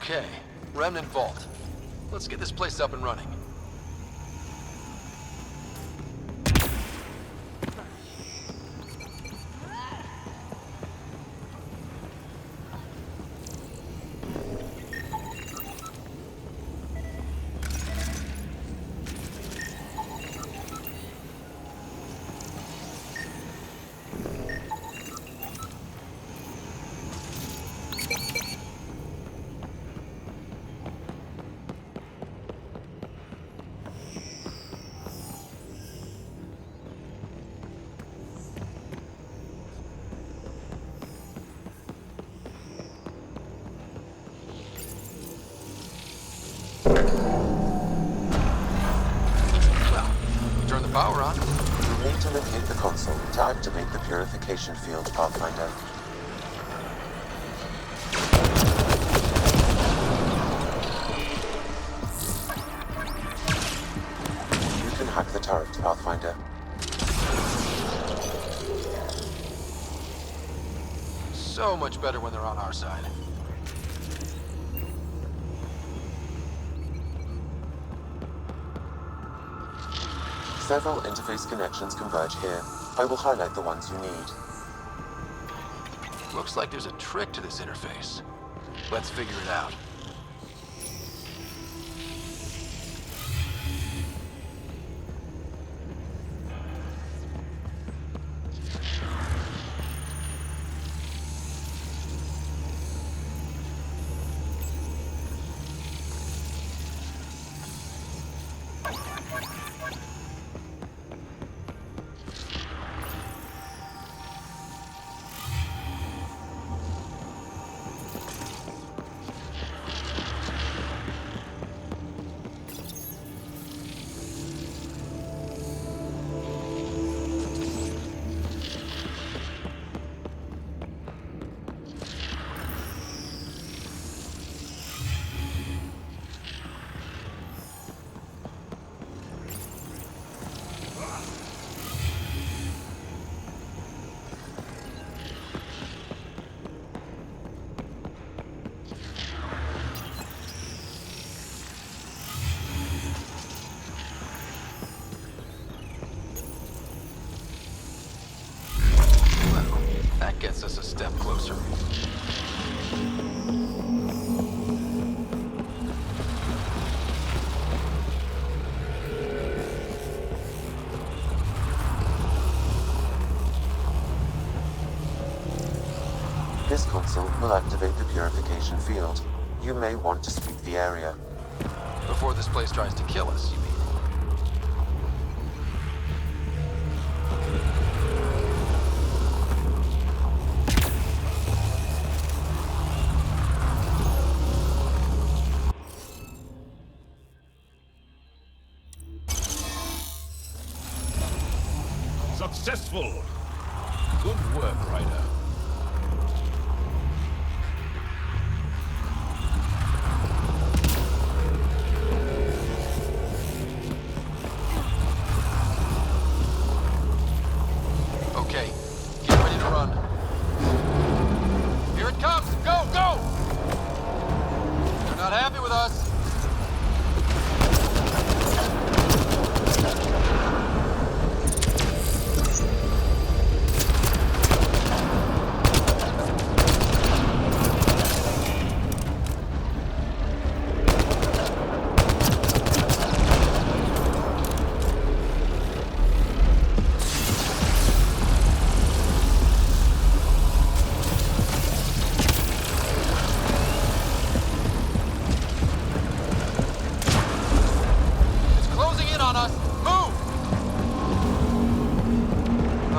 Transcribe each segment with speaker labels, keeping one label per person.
Speaker 1: Okay, Remnant Vault. Let's get this place up and running. Power on.
Speaker 2: You need to locate the console to activate the purification field, Pathfinder. You can hack the turret, Pathfinder.
Speaker 1: So much better when they're on our side.
Speaker 2: Several interface connections converge here. I will highlight the ones you need.
Speaker 1: Looks like there's a trick to this interface. Let's figure it out. Gets us a step closer.
Speaker 2: This console will activate the purification field. You may want to sweep the area.
Speaker 1: Before this place tries to kill us, you mean?
Speaker 3: Successful! Good work, Ryder.
Speaker 1: Okay, get ready to run. Here it comes! Go, go! They're not happy with us.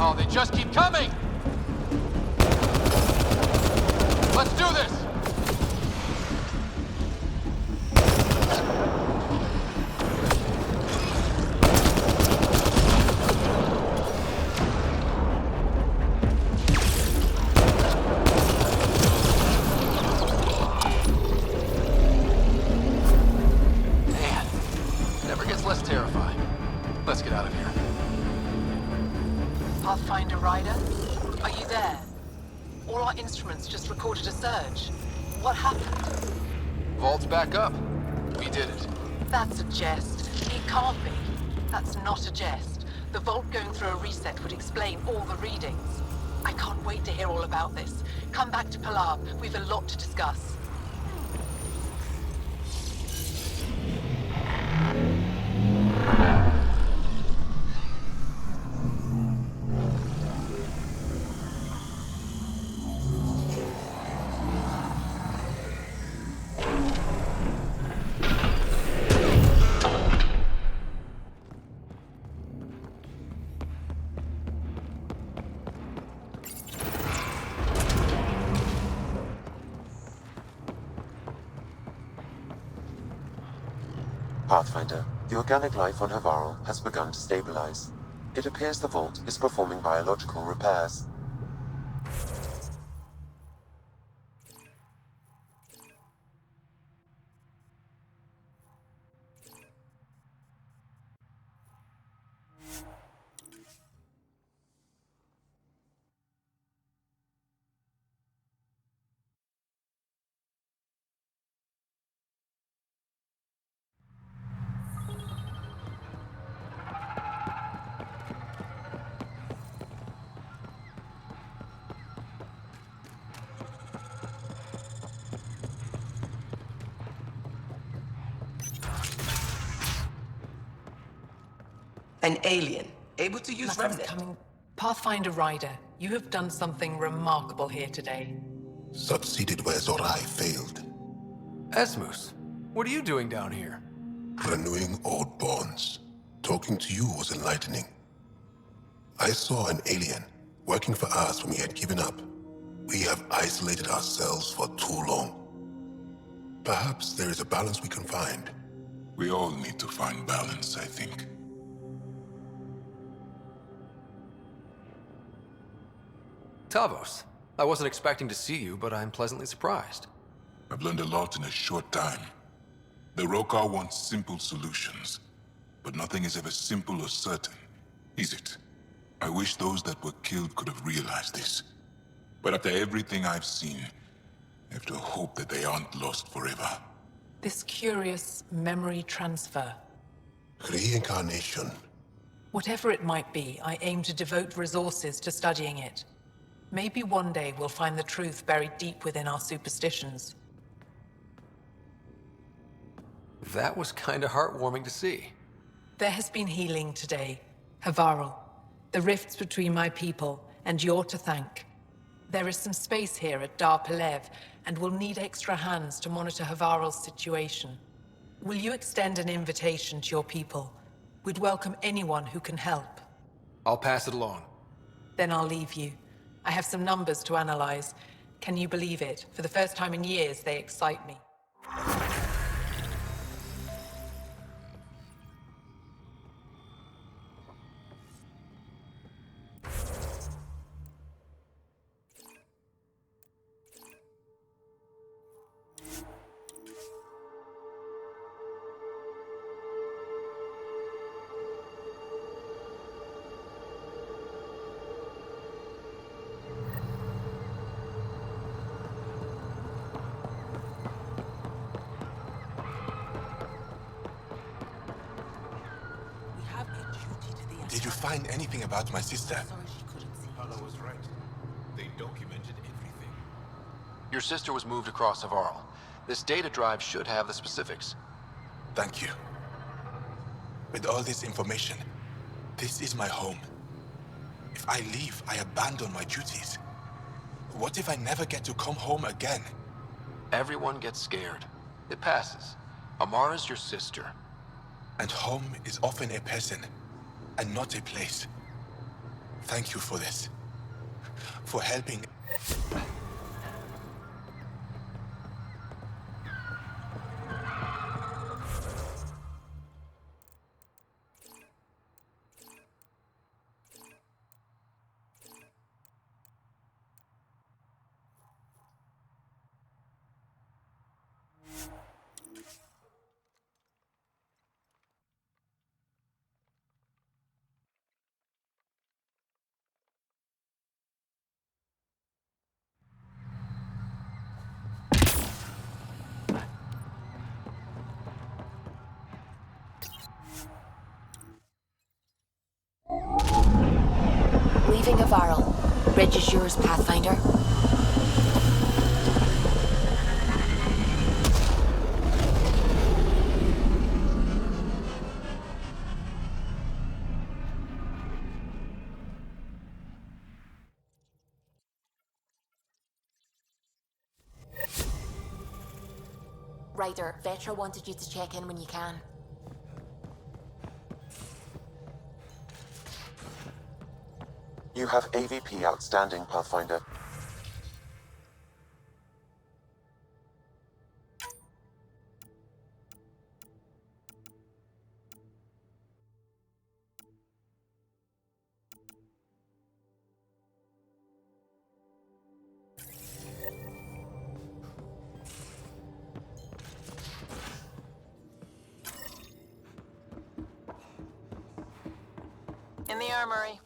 Speaker 1: Oh, they just keep coming! Let's do this! Man, never gets less terrifying. Let's get out of here.
Speaker 4: Pathfinder Ryder, are you there? All our instruments just recorded a surge. What happened?
Speaker 1: Vault's back up. We did it.
Speaker 4: That's a jest. It can't be. That's not a jest. The vault going through a reset would explain all the readings. I can't wait to hear all about this. Come back to Pilar. We've a lot to discuss.
Speaker 2: Pathfinder, the organic life on Havarl has begun to stabilize. It appears the vault is performing biological repairs.
Speaker 5: An alien, able to use
Speaker 4: Nothing's
Speaker 5: Remnant.
Speaker 4: coming. Pathfinder Ryder, you have done something remarkable here today.
Speaker 6: Succeeded where Zorai failed.
Speaker 1: Esmus, what are you doing down here?
Speaker 6: Renewing old bonds. Talking to you was enlightening. I saw an alien working for us when we had given up. We have isolated ourselves for too long. Perhaps there is a balance we can find.
Speaker 7: We all need to find balance, I think.
Speaker 1: Tavos, I wasn't expecting to see you, but I'm pleasantly surprised.
Speaker 7: I've learned a lot in a short time. The Rokar wants simple solutions, but nothing is ever simple or certain, is it? I wish those that were killed could have realized this. But after everything I've seen, I have to hope that they aren't lost forever.
Speaker 4: This curious memory transfer.
Speaker 6: Reincarnation.
Speaker 4: Whatever it might be, I aim to devote resources to studying it. Maybe one day we'll find the truth buried deep within our superstitions.
Speaker 1: That was kinda heartwarming to see.
Speaker 4: There has been healing today. Havarl. The rifts between my people, and you're to thank. There is some space here at Dar Pelev, and we'll need extra hands to monitor Havarl's situation. Will you extend an invitation to your people? We'd welcome anyone who can help.
Speaker 1: I'll pass it along.
Speaker 4: Then I'll leave you. I have some numbers to analyze. Can you believe it? For the first time in years, they excite me.
Speaker 6: Did you find anything about my sister?
Speaker 3: Paula was right. They documented everything.
Speaker 1: Your sister was moved across Havarl. This data drive should have the specifics.
Speaker 6: Thank you. With all this information, this is my home. If I leave, I abandon my duties. What if I never get to come home again?
Speaker 1: Everyone gets scared. It passes. Amara's your sister.
Speaker 6: And home is often a person, and not a place. Thank you for this. For helping.
Speaker 8: Reporting a Varl. Bridge is yours, Pathfinder. Ryder, Vetra wanted you to check in when you can.
Speaker 2: You have AVP outstanding, Pathfinder.
Speaker 9: In the armory.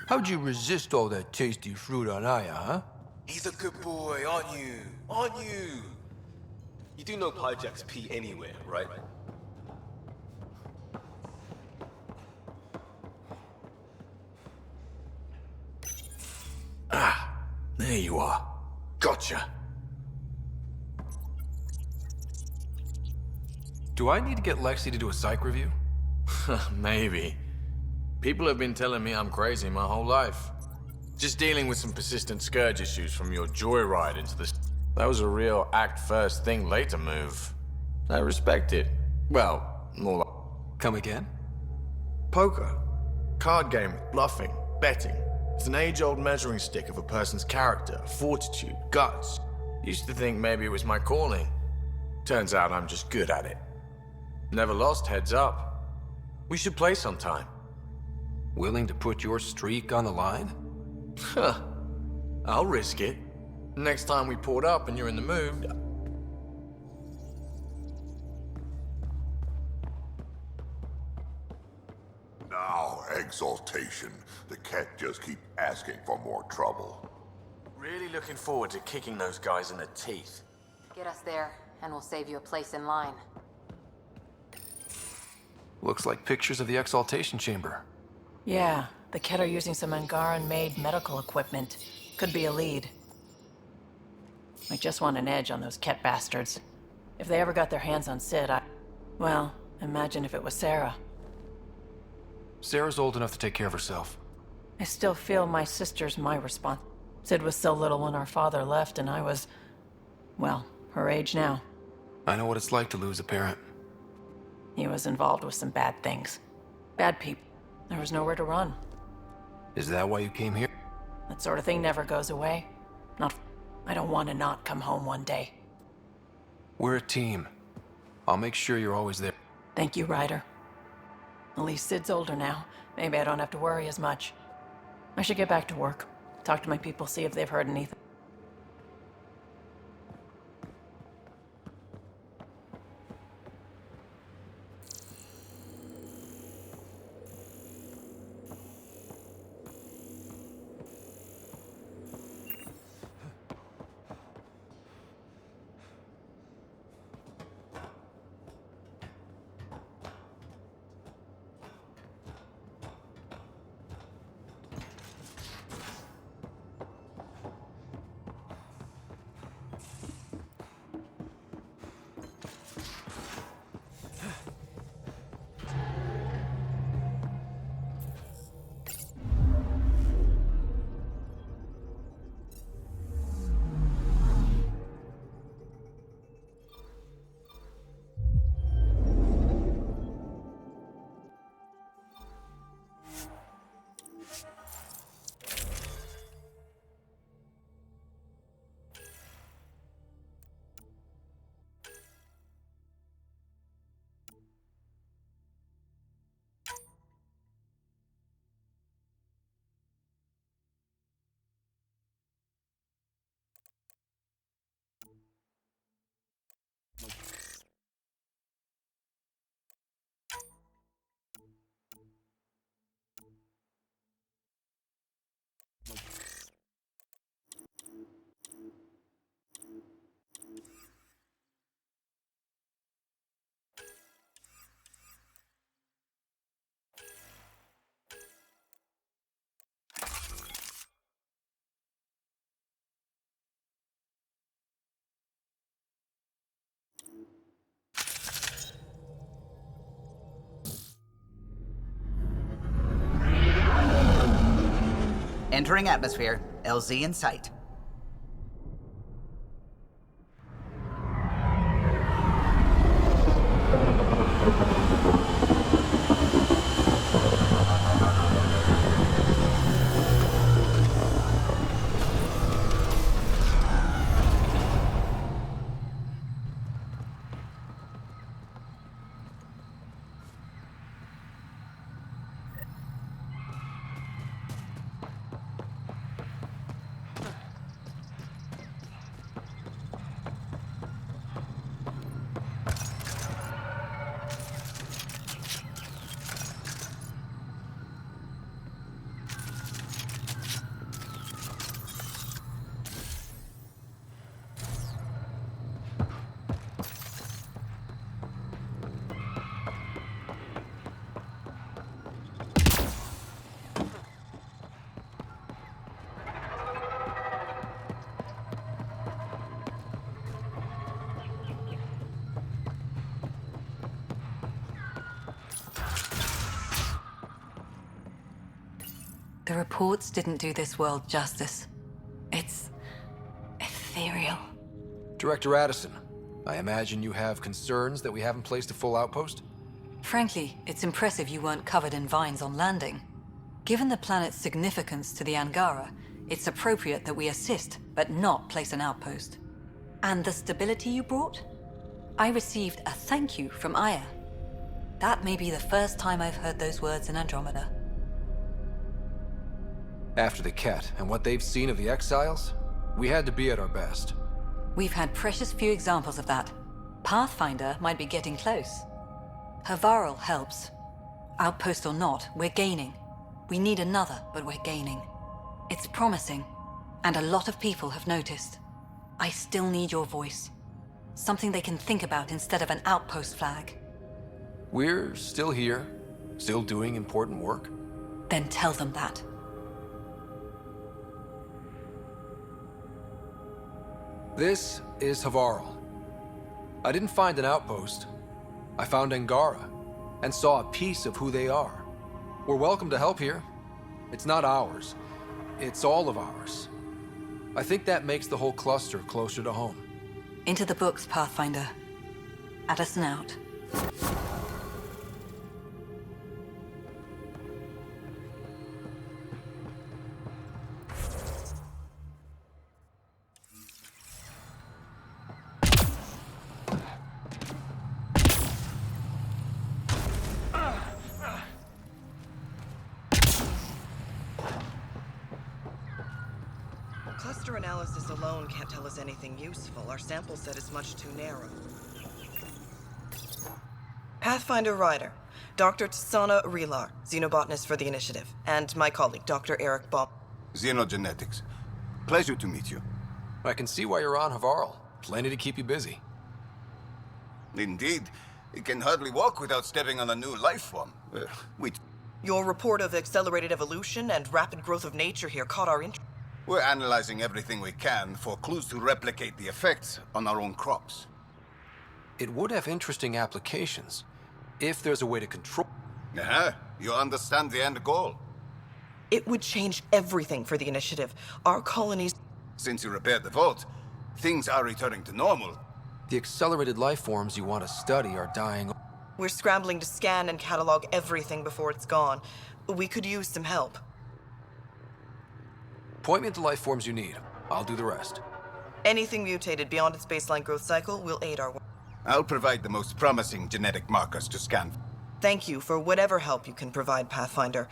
Speaker 9: How'd you resist all that tasty fruit on Aya, huh?
Speaker 10: He's a good boy, aren't you? Aren't you? You do know Pyjack's pee anywhere, right?
Speaker 9: There you are. Gotcha. Do I need to get Lexi to do a psych review?
Speaker 11: Maybe. People have been telling me I'm crazy my whole life. Just dealing with some persistent scourge issues from your joyride into this. That was a real act first, think later move. I respect it. Well, more like.
Speaker 9: Come again?
Speaker 11: Poker. Card game, bluffing, betting. It's an age-old measuring stick of a person's character, fortitude, guts. Used to think maybe it was my calling. Turns out I'm just good at it. Never lost, heads up. We should play sometime.
Speaker 9: Willing to put your streak on the line?
Speaker 11: Huh. I'll risk it. Next time we port up and you're in the mood.
Speaker 12: Now, exaltation. The cat just keep asking for more trouble.
Speaker 11: Really looking forward to kicking those guys in the teeth.
Speaker 8: Get us there, and we'll save you a place in line.
Speaker 9: Looks like pictures of the exaltation chamber.
Speaker 4: Yeah, the Ket are using some Angaran-made medical equipment. Could be a lead. I just want an edge on those Ket bastards. If they ever got their hands on Sid, well, imagine if it was Sarah.
Speaker 9: Sarah's old enough to take care of herself.
Speaker 4: I still feel my sister's my response. Sid was so little when our father left, and I was, well, her age now.
Speaker 9: I know what it's like to lose a parent.
Speaker 4: He was involved with some bad things. Bad people. There was nowhere to run.
Speaker 9: Is that why you came here?
Speaker 4: That sort of thing never goes away. I don't want to not come home one day.
Speaker 9: We're a team. I'll make sure you're always there.
Speaker 4: Thank you, Ryder. At least Sid's older now. Maybe I don't have to worry as much. I should get back to work. Talk to my people, see if they've heard anything.
Speaker 13: Entering atmosphere. LZ in sight.
Speaker 14: The reports didn't do this world justice. It's ethereal.
Speaker 9: Director Addison, I imagine you have concerns that we haven't placed a full outpost?
Speaker 14: Frankly, it's impressive you weren't covered in vines on landing. Given the planet's significance to the Angara, it's appropriate that we assist, but not place an outpost. And the stability you brought? I received a thank you from Aya. That may be the first time I've heard those words in Andromeda.
Speaker 9: After the Ket and what they've seen of the Exiles, we had to be at our best.
Speaker 14: We've had precious few examples of that. Pathfinder might be getting close. Havarl helps. Outpost or not, we're gaining. We need another, but we're gaining. It's promising, and a lot of people have noticed. I still need your voice. Something they can think about instead of an outpost flag.
Speaker 9: We're still here, still doing important work.
Speaker 14: Then tell them that.
Speaker 9: This is Havarl. I didn't find an outpost. I found Angara, and saw a piece of who they are. We're welcome to help here. It's not ours. It's all of ours. I think that makes the whole cluster closer to home.
Speaker 14: Into the books, Pathfinder. Addison out.
Speaker 5: Cluster analysis alone can't tell us anything useful. Our sample set is much too narrow. Pathfinder Ryder, Dr. Tsana Relar, xenobotanist for the Initiative, and my colleague, Dr. Eric Baum.
Speaker 15: Xenogenetics. Pleasure to meet you.
Speaker 9: I can see why you're on Havarl. Plenty to keep you busy.
Speaker 15: Indeed. You can hardly walk without stepping on a new life form.
Speaker 5: Your report of accelerated evolution and rapid growth of nature here caught our interest.
Speaker 15: We're analyzing everything we can for clues to replicate the effects on our own crops.
Speaker 9: It would have interesting applications, if there's a way to control...
Speaker 15: You understand the end goal.
Speaker 5: It would change everything for the Initiative. Our colonies...
Speaker 15: Since you repaired the vault, things are returning to normal.
Speaker 9: The accelerated life forms you want to study are dying.
Speaker 5: We're scrambling to scan and catalog everything before it's gone. We could use some help.
Speaker 9: Point me to life forms you need. I'll do the rest.
Speaker 5: Anything mutated beyond its baseline growth cycle will aid our work.
Speaker 15: I'll provide the most promising genetic markers to scan.
Speaker 5: Thank you for whatever help you can provide, Pathfinder.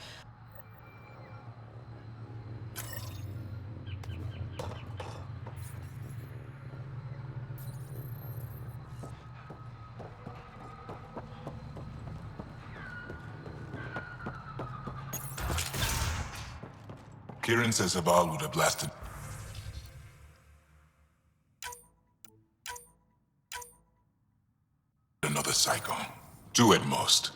Speaker 7: Kieran says Havarl would have lasted. Another cycle. 2 at most.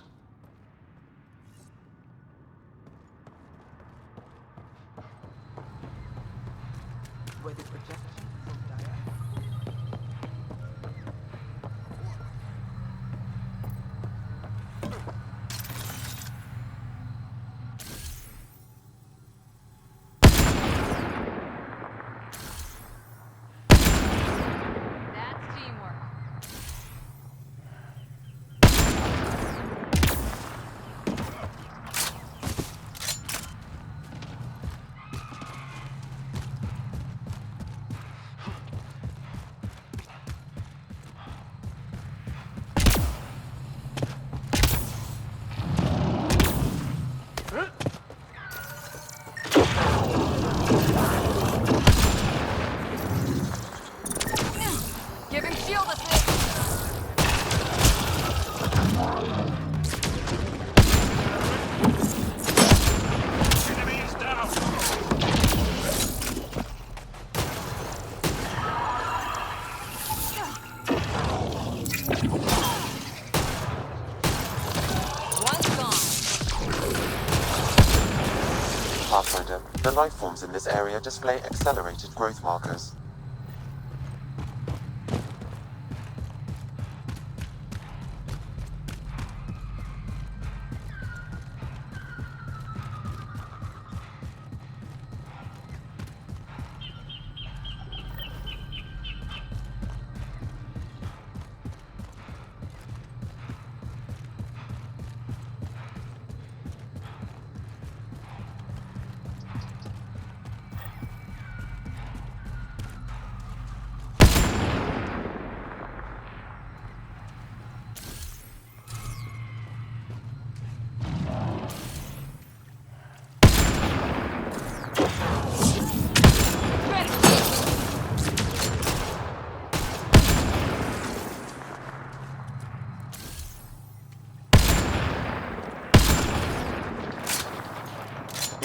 Speaker 2: Pathfinder, the life forms in this area display accelerated growth markers.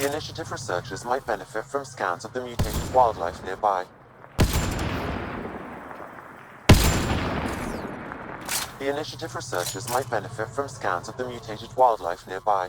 Speaker 2: The initiative researchers might benefit from scans of the mutated wildlife nearby. The initiative researchers might benefit from scans of the mutated wildlife nearby.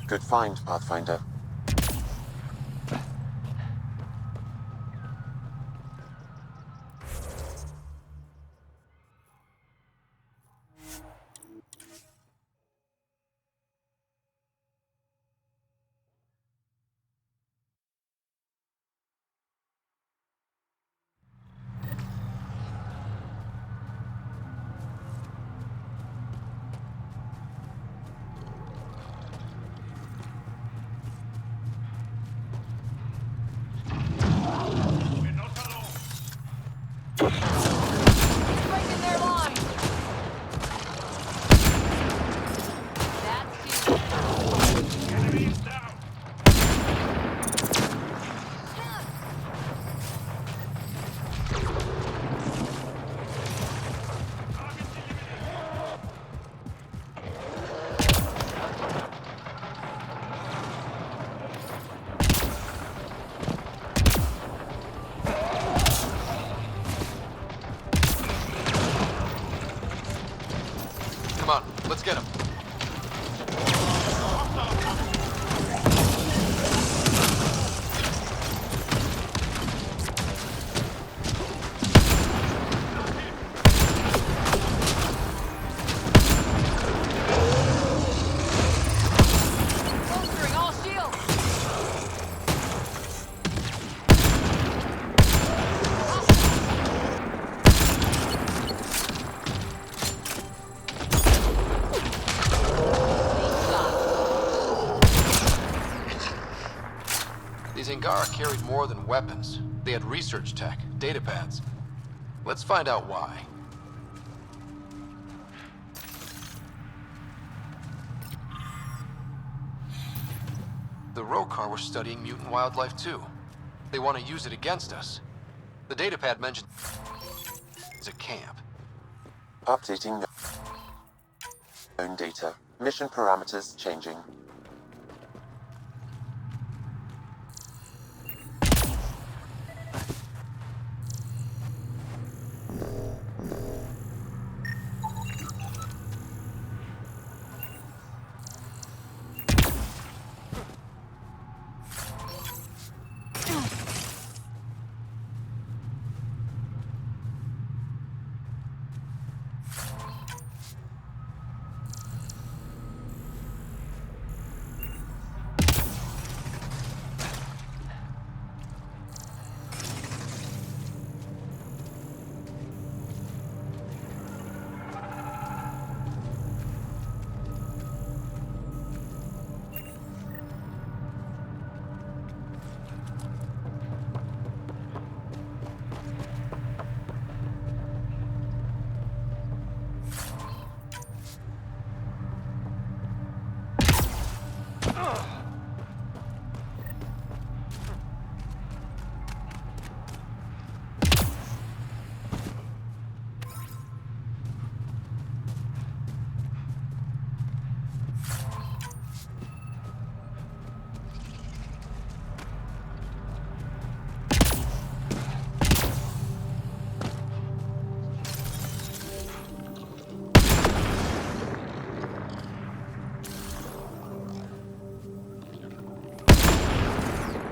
Speaker 2: Good find, Pathfinder.
Speaker 1: Come on, let's get him. These Angara carried more than weapons. They had research tech, datapads. Let's find out why. The Rokar were studying mutant wildlife too. They want to use it against us. The datapad mentioned it's a camp.
Speaker 2: Updating known data. Mission parameters changing.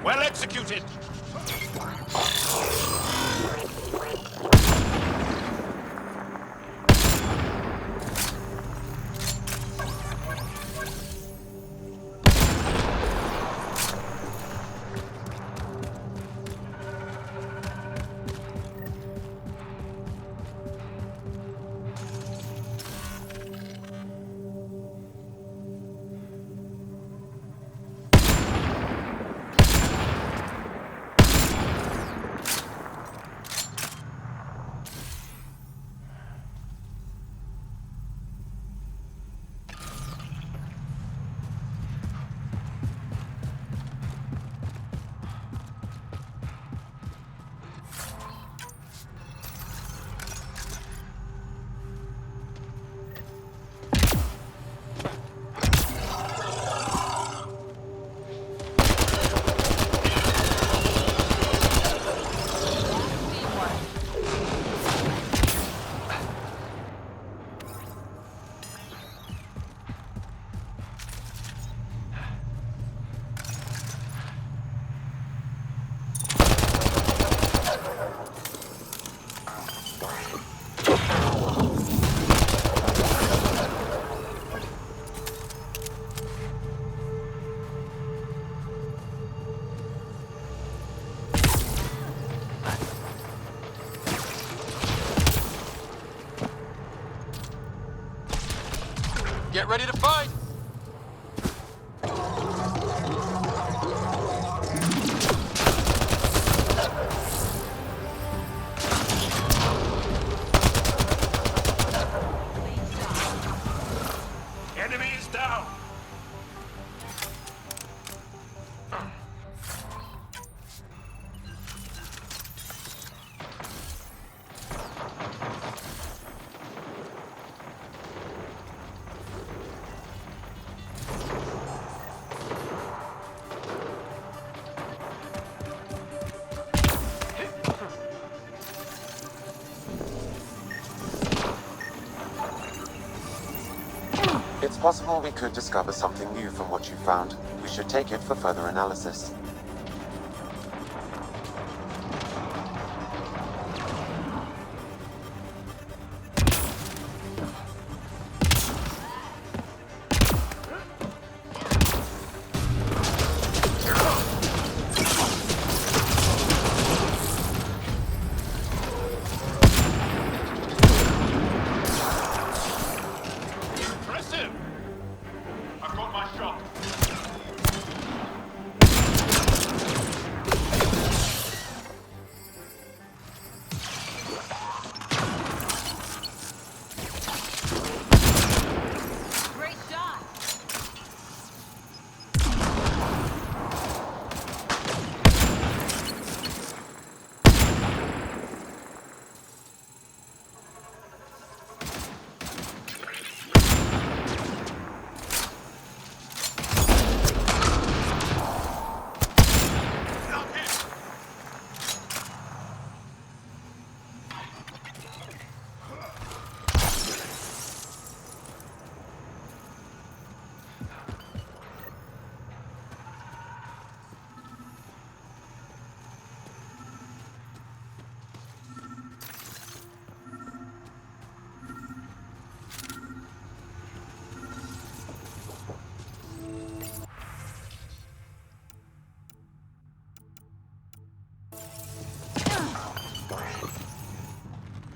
Speaker 3: Well executed!
Speaker 1: Get ready to fight!
Speaker 3: Enemy is down!
Speaker 2: It's possible we could discover something new from what you found. We should take it for further analysis.
Speaker 3: Impressive! I've got my shot.
Speaker 16: Great shot!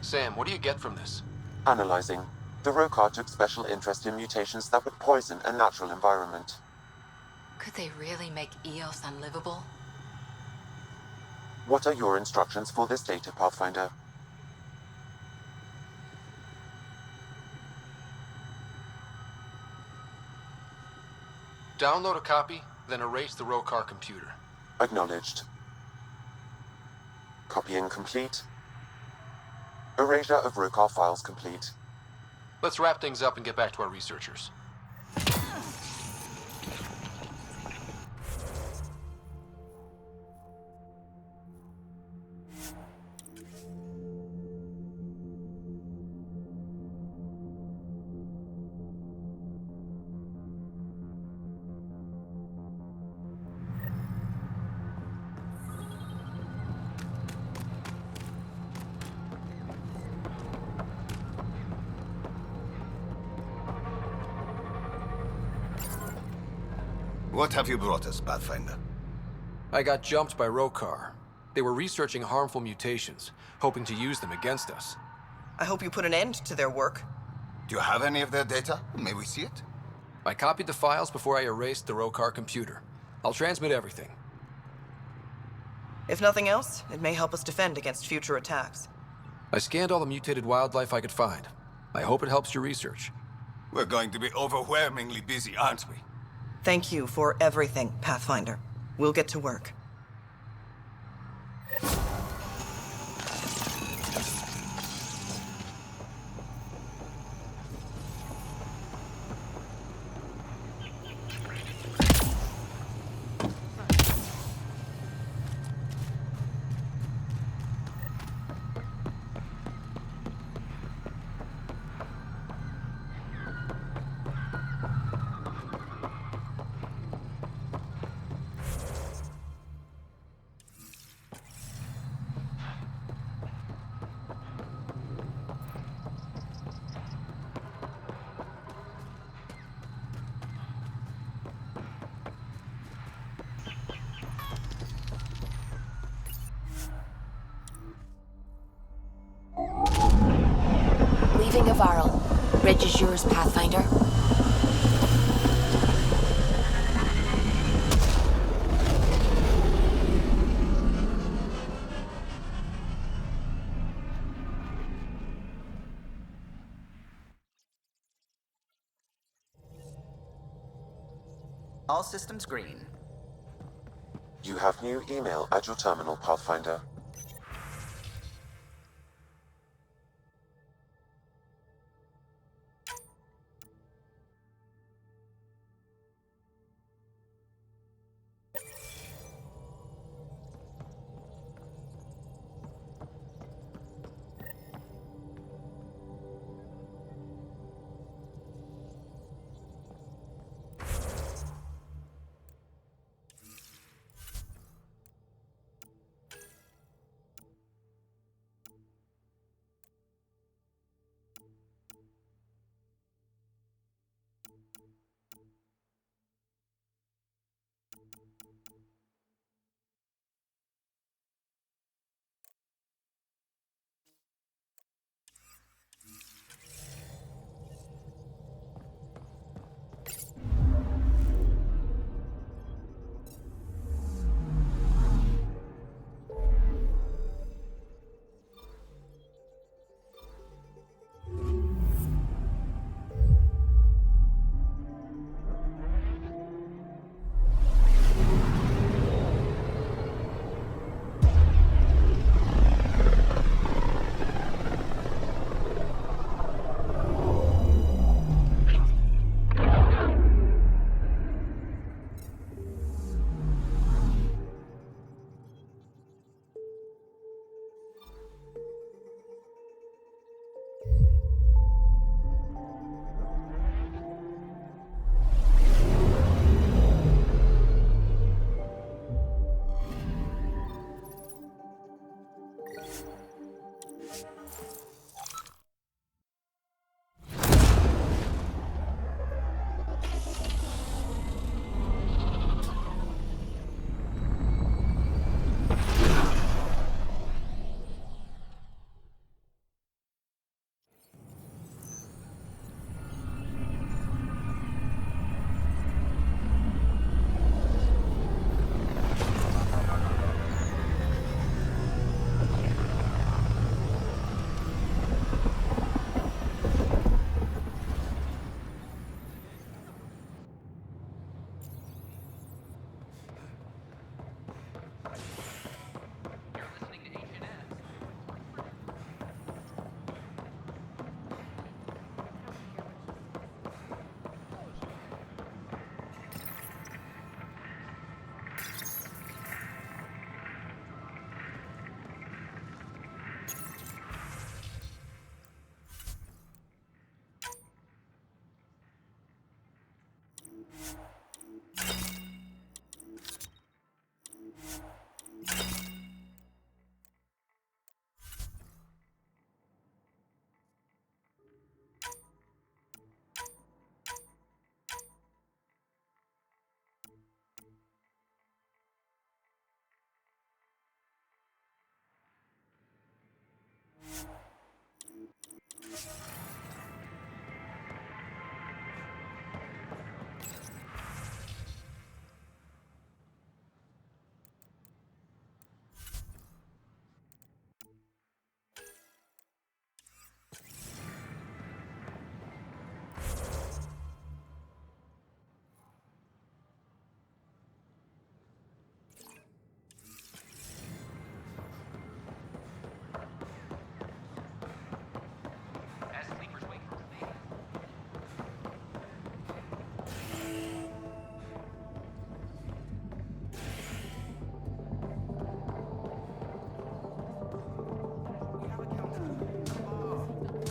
Speaker 1: Sam, what do you get from this?
Speaker 2: Analyzing. The Rokar took special interest in mutations that would poison a natural environment.
Speaker 8: Could they really make Eos unlivable?
Speaker 2: What are your instructions for this data, Pathfinder?
Speaker 1: Download a copy, then erase the Rokar computer.
Speaker 2: Acknowledged. Copying complete. Erasure of Rokar files complete.
Speaker 1: Let's wrap things up and get back to our researchers.
Speaker 15: What have you brought us, Pathfinder?
Speaker 9: I got jumped by Rokar. They were researching harmful mutations, hoping to use them against us.
Speaker 5: I hope you put an end to their work.
Speaker 15: Do you have any of their data? May we see it?
Speaker 9: I copied the files before I erased the Rokar computer. I'll transmit everything.
Speaker 5: If nothing else, it may help us defend against future attacks.
Speaker 9: I scanned all the mutated wildlife I could find. I hope it helps your research.
Speaker 15: We're going to be overwhelmingly busy, aren't we?
Speaker 5: Thank you for everything, Pathfinder. We'll get to work.
Speaker 8: Leaving Avarl. Bridge is yours, Pathfinder.
Speaker 13: All systems green.
Speaker 2: You have new email at your terminal, Pathfinder.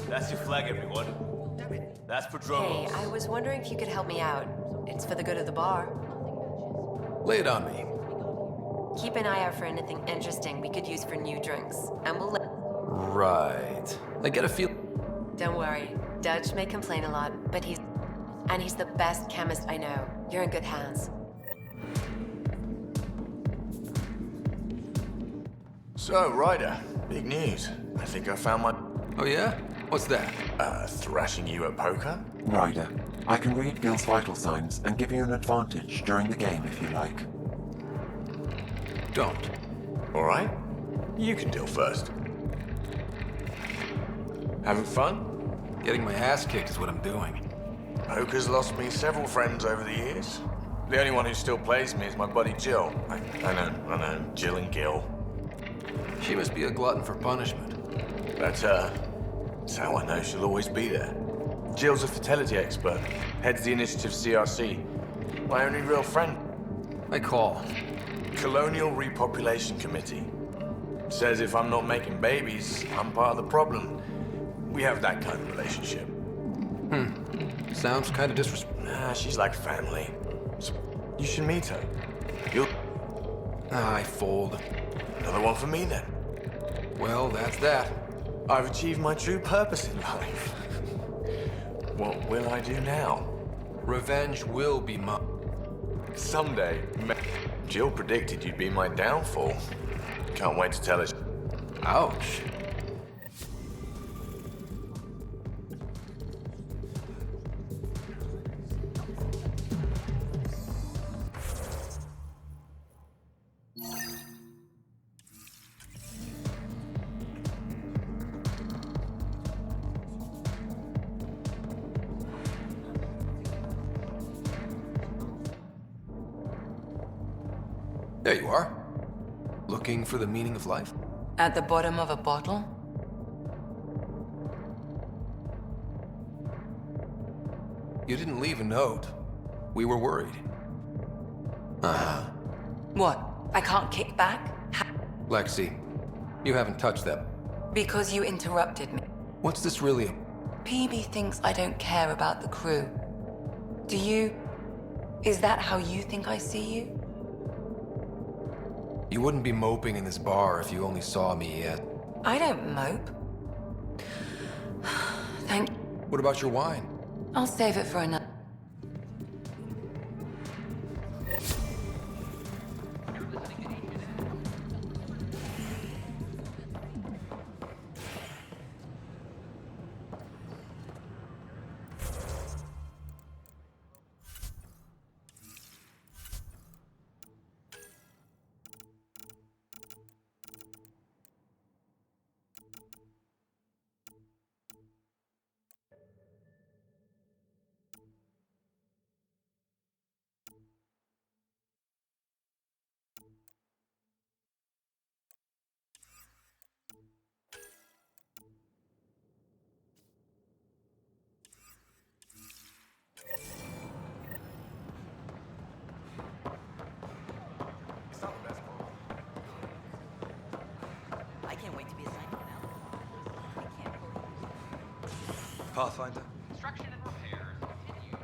Speaker 10: That's your flag, everyone. That's Prodromos.
Speaker 17: Hey, I was wondering if you could help me out. It's for the good of the bar.
Speaker 9: Lay it on me.
Speaker 17: Keep an eye out for anything interesting we could use for new drinks, and we'll let...
Speaker 9: Right. I get a feel...
Speaker 17: Don't worry. Dutch may complain a lot, but he's the best chemist I know. You're in good hands.
Speaker 11: So, Ryder, big news. I think I found my...
Speaker 9: Oh yeah? What's that?
Speaker 11: Thrashing you at poker?
Speaker 2: Ryder, I can read Gil's vital signs and give you an advantage during the game if you like.
Speaker 9: Don't.
Speaker 11: Alright. You can deal first. Having fun?
Speaker 9: Getting my ass kicked is what I'm doing.
Speaker 11: Poker's lost me several friends over the years. The only one who still plays me is my buddy Jill. I know. Jill and Gil.
Speaker 9: She must be a glutton for punishment.
Speaker 11: That's her. That's how I know she'll always be there. Jill's a fertility expert. Heads the initiative CRC. My only real friend.
Speaker 9: I call.
Speaker 11: Colonial Repopulation Committee. Says if I'm not making babies, I'm part of the problem. We have that kind of relationship.
Speaker 9: Sounds kind of disrespectful.
Speaker 11: Nah, she's like family. So you should meet her. You'll...
Speaker 9: I fold.
Speaker 11: Another one for me then.
Speaker 9: Well, that's that.
Speaker 11: I've achieved my true purpose in life. What will I do now?
Speaker 9: Revenge will be mine.
Speaker 11: Someday. Jill predicted you'd be my downfall. Can't wait to tell her.
Speaker 9: Ouch. There you are. Looking for the meaning of life?
Speaker 14: At the bottom of a bottle?
Speaker 9: You didn't leave a note. We were worried.
Speaker 14: What? I can't kick back?
Speaker 9: Lexi, you haven't touched them.
Speaker 14: Because you interrupted me.
Speaker 9: What's this really?
Speaker 14: PB thinks I don't care about the crew. Do you? Is that how you think I see you?
Speaker 9: You wouldn't be moping in this bar if you only saw me yet.
Speaker 14: I don't mope. Thank...
Speaker 9: What about your wine?
Speaker 14: I'll save it for another...
Speaker 18: I can't wait to be assigned one now. I can't believe...
Speaker 9: Pathfinder?
Speaker 18: Construction and repairs continue.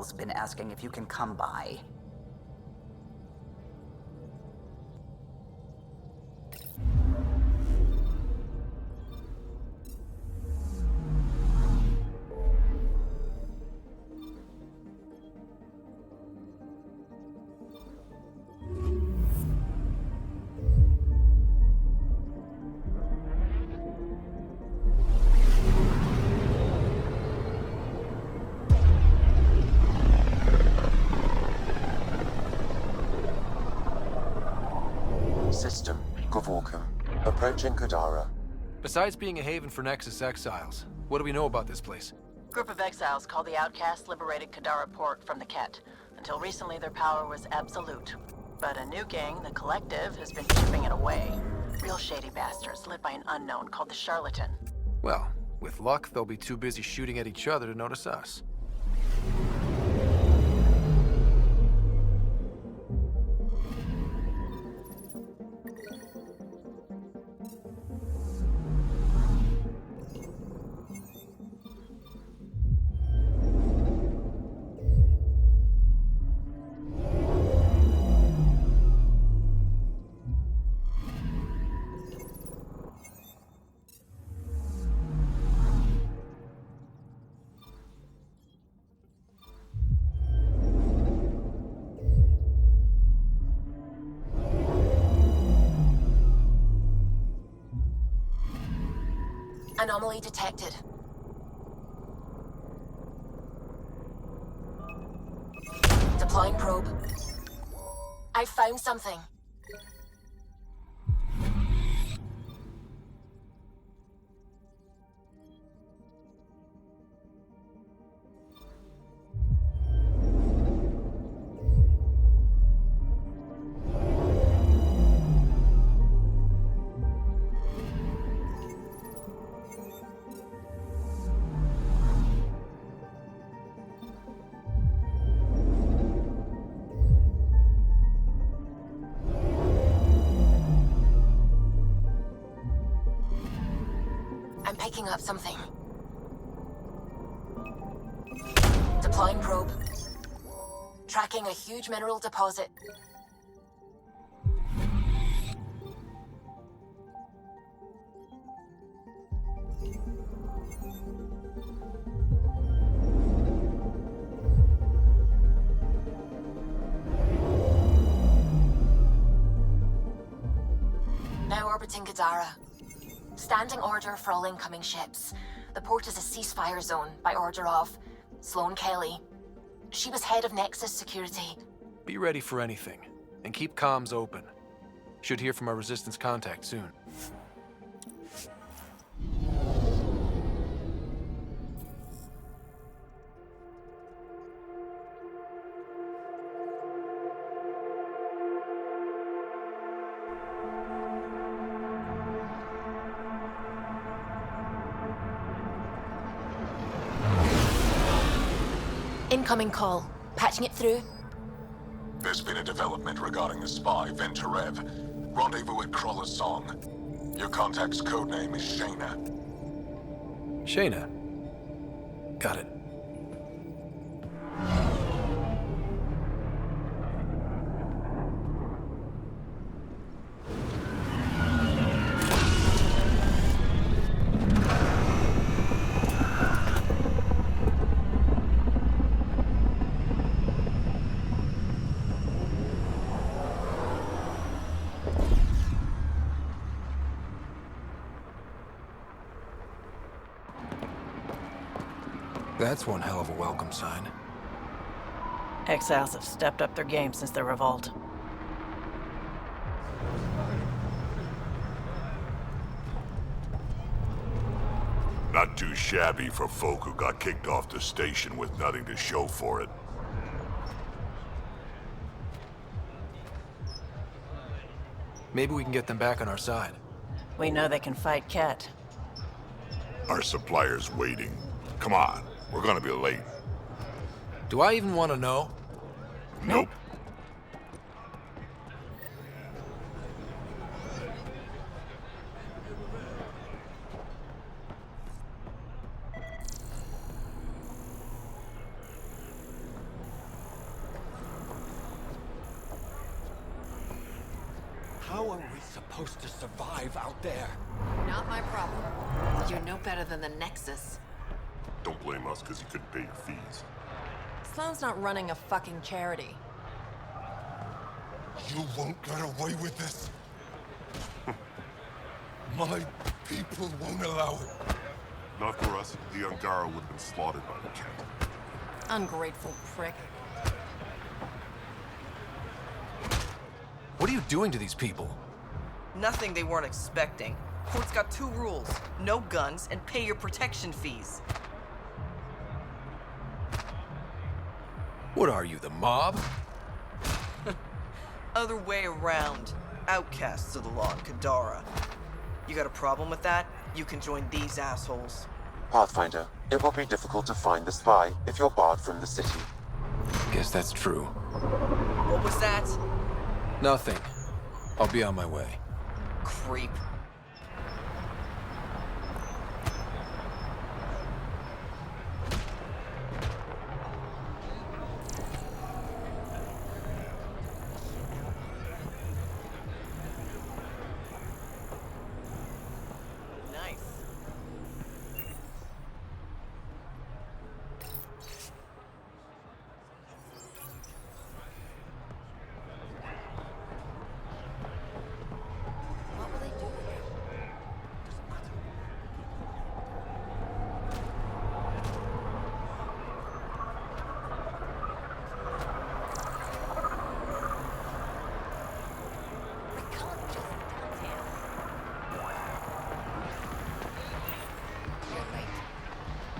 Speaker 13: Havarl's been asking if you can come by.
Speaker 2: System, Gavorkum. Approaching Kadara.
Speaker 9: Besides being a haven for Nexus exiles, what do we know about this place?
Speaker 18: Group of exiles called the Outcasts liberated Kadara Port from the Ket. Until recently, their power was absolute. But a new gang, the Collective, has been chipping it away. Real shady bastards, led by an unknown called the Charlatan.
Speaker 9: Well, with luck, they'll be too busy shooting at each other to notice us.
Speaker 17: Anomaly detected. Deploying probe. I found something. I'm picking up something. Deploying probe. Tracking a huge mineral deposit. Now orbiting Kadara. Standing order for all incoming ships. The port is a ceasefire zone by order of Sloane Kelly. She was head of Nexus security.
Speaker 9: Be ready for anything, and keep comms open. Should hear from our Resistance contact soon.
Speaker 17: Incoming call. Patching it through.
Speaker 12: There's been a development regarding the spy, Venturev. Rendezvous at Crawler's Song. Your contact's codename is Shayna.
Speaker 9: Shayna. Got it. That's one hell of a welcome sign.
Speaker 18: Exiles have stepped up their game since the revolt.
Speaker 12: Not too shabby for folk who got kicked off the station with nothing to show for it.
Speaker 9: Maybe we can get them back on our side.
Speaker 18: We know they can fight Ket.
Speaker 12: Our supplier's waiting. Come on, we're gonna be late.
Speaker 9: Do I even want to know?
Speaker 12: Nope.
Speaker 19: How are we supposed to survive out there?
Speaker 16: Not my problem. You're no better than the Nexus.
Speaker 20: Don't blame us because you couldn't pay your fees.
Speaker 16: Sloan's not running a fucking charity.
Speaker 20: You won't get away with this. My people won't allow it. Not for us. The Angara would have been slaughtered by the cat.
Speaker 16: Ungrateful prick.
Speaker 9: What are you doing to these people?
Speaker 5: Nothing they weren't expecting. Court's got 2 rules. No guns and pay your protection fees.
Speaker 9: What are you, the mob?
Speaker 5: Other way around. Outcasts of the law in Kadara. You got a problem with that? You can join these assholes.
Speaker 2: Pathfinder, it will be difficult to find the spy if you're barred from the city.
Speaker 9: Guess that's true.
Speaker 5: What was that?
Speaker 9: Nothing. I'll be on my way.
Speaker 5: Creep.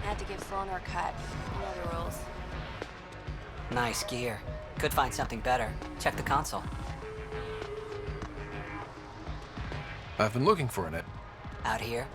Speaker 21: Had to give Sloan her cut. You know the rules.
Speaker 13: Nice gear. Could find something better. Check the console.
Speaker 9: I've been looking for it.
Speaker 13: Out here?